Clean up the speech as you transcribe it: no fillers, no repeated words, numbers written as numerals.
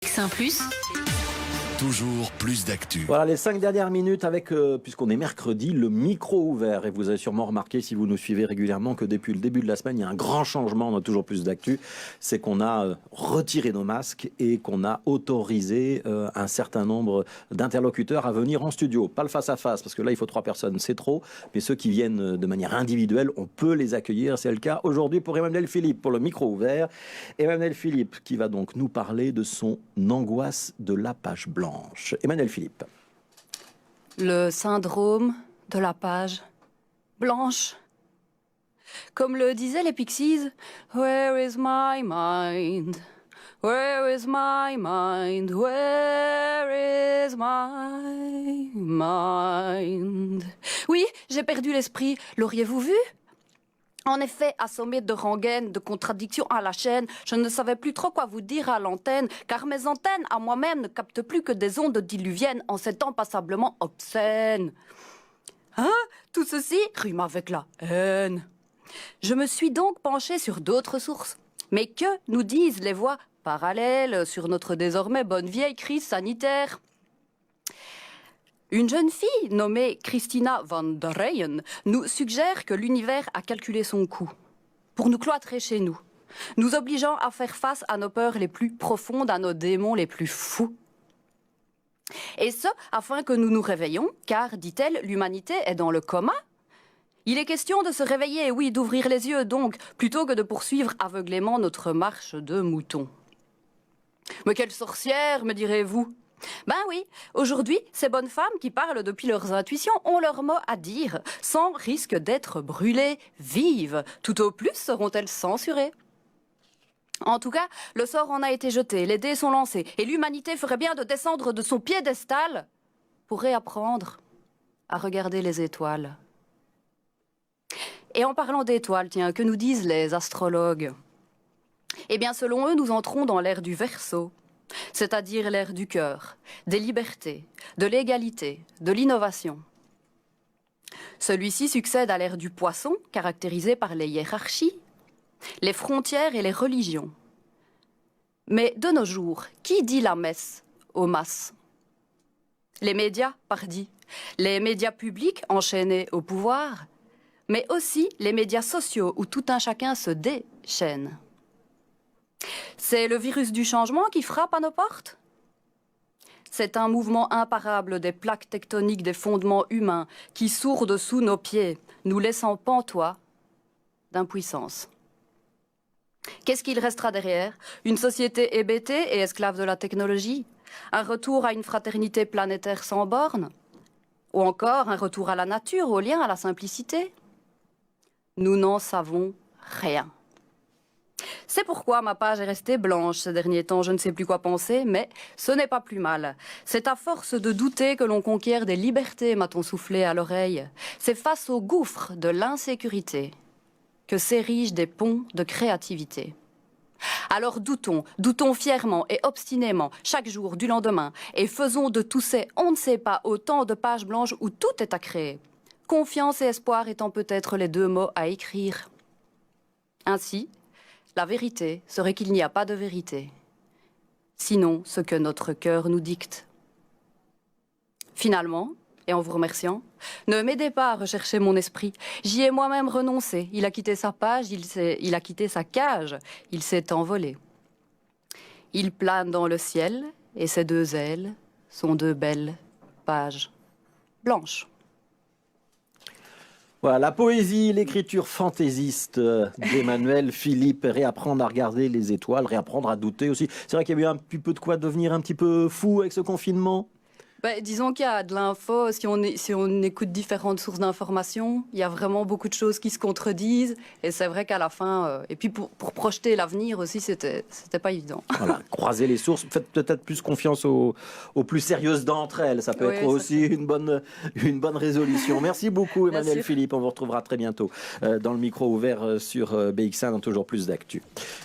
BX1 +. Toujours plus d'actu. Voilà les 5 dernières minutes avec, puisqu'on est mercredi, le micro ouvert. Et vous avez sûrement remarqué, si vous nous suivez régulièrement, que depuis le début de la semaine, il y a un grand changement dans Toujours plus d'actu. C'est qu'on a retiré nos masques et qu'on a autorisé un certain nombre d'interlocuteurs à venir en studio. Pas le face-à-face, parce que là, il faut 3 personnes, c'est trop. Mais ceux qui viennent de manière individuelle, on peut les accueillir. C'est le cas aujourd'hui pour Emmanuel Philippe, pour le micro ouvert. Emmanuel Philippe qui va donc nous parler de son angoisse de la page blanche. Emmanuel Philippe. Le syndrome de la page blanche. Comme le disaient les Pixies, Where is my mind? Where is my mind? Where is my mind? Oui, j'ai perdu l'esprit. L'auriez-vous vu? En effet, assommé de rengaines, de contradictions à la chaîne, je ne savais plus trop quoi vous dire à l'antenne, car mes antennes, à moi-même, ne captent plus que des ondes diluviennes en ces temps passablement obscènes. Hein? Tout ceci rime avec la haine. Je me suis donc penchée sur d'autres sources. Mais que nous disent les voix parallèles sur notre désormais bonne vieille crise sanitaire ? Une jeune fille nommée Christina van der Reyen nous suggère que l'univers a calculé son coût pour nous cloîtrer chez nous, nous obligeant à faire face à nos peurs les plus profondes, à nos démons les plus fous. Et ce, afin que nous nous réveillions, car, dit-elle, l'humanité est dans le coma. Il est question de se réveiller, oui, d'ouvrir les yeux donc, plutôt que de poursuivre aveuglément notre marche de moutons. Mais quelle sorcière, me direz-vous ? Ben oui, aujourd'hui, ces bonnes femmes qui parlent depuis leurs intuitions ont leur mot à dire, sans risque d'être brûlées vives. Tout au plus seront-elles censurées. En tout cas, le sort en a été jeté, les dés sont lancés, et l'humanité ferait bien de descendre de son piédestal pour réapprendre à regarder les étoiles. Et en parlant d'étoiles, tiens, que nous disent les astrologues ? Eh bien, selon eux, nous entrons dans l'ère du Verseau. C'est-à-dire l'ère du cœur, des libertés, de l'égalité, de l'innovation. Celui-ci succède à l'ère du poisson, caractérisée par les hiérarchies, les frontières et les religions. Mais de nos jours, qui dit la messe aux masses ? Les médias, pardi, les médias publics enchaînés au pouvoir, mais aussi les médias sociaux où tout un chacun se déchaîne. C'est le virus du changement qui frappe à nos portes ? C'est un mouvement imparable des plaques tectoniques des fondements humains qui sourdent sous nos pieds, nous laissant pantois d'impuissance. Qu'est-ce qu'il restera derrière ? Une société hébétée et esclave de la technologie ? Un retour à une fraternité planétaire sans bornes ? Ou encore un retour à la nature, au lien, à la simplicité ? Nous n'en savons rien. C'est pourquoi ma page est restée blanche ces derniers temps, je ne sais plus quoi penser, mais ce n'est pas plus mal. C'est à force de douter que l'on conquiert des libertés, m'a-t-on soufflé à l'oreille. C'est face au gouffre de l'insécurité que s'érigent des ponts de créativité. Alors doutons fièrement et obstinément, chaque jour du lendemain, et faisons de tous ces on ne sait pas autant de pages blanches où tout est à créer. Confiance et espoir étant peut-être les 2 mots à écrire. Ainsi, la vérité serait qu'il n'y a pas de vérité, sinon ce que notre cœur nous dicte. Finalement, et en vous remerciant, ne m'aidez pas à rechercher mon esprit. J'y ai moi-même renoncé. Il a quitté sa page, il a quitté sa cage, il s'est envolé. Il plane dans le ciel et ses 2 ailes sont 2 belles pages blanches. Voilà, la poésie, l'écriture fantaisiste d'Emmanuel Philippe, réapprendre à regarder les étoiles, réapprendre à douter aussi. C'est vrai qu'il y a eu un petit peu de quoi devenir un petit peu fou avec ce confinement. Disons qu'il y a de l'info, si on écoute différentes sources d'informations, il y a vraiment beaucoup de choses qui se contredisent. Et c'est vrai qu'à la fin, et puis pour projeter l'avenir aussi, c'était pas évident. Voilà, croisez les sources, faites peut-être plus confiance aux plus sérieuses d'entre elles. Ça peut être aussi une bonne résolution. Merci beaucoup Emmanuel Philippe, on vous retrouvera très bientôt dans le micro ouvert sur BX1 dans Toujours plus d'actu.